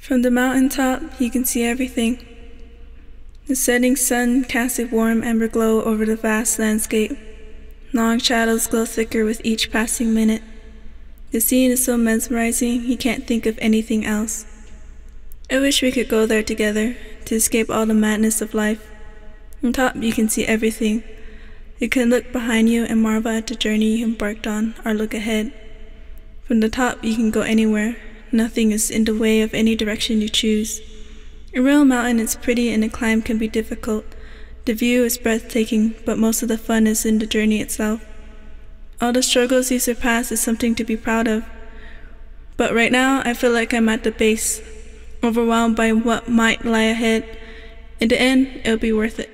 From the mountain top, you can see everything. The setting sun casts a warm amber glow over the vast landscape. Long shadows glow thicker with each passing minute. The scene is so mesmerizing, you can't think of anything else. I wish we could go there together, to escape all the madness of life. On top, you can see everything. You can look behind you and marvel at the journey you embarked on, or look ahead. From the top, you can go anywhere. Nothing is in the way of any direction you choose. A real mountain is pretty and the climb can be difficult. The view is breathtaking, but most of the fun is in the journey itself. All the struggles you surpass is something to be proud of. But right now, I feel like I'm at the base, overwhelmed by what might lie ahead. In the end, it'll be worth it.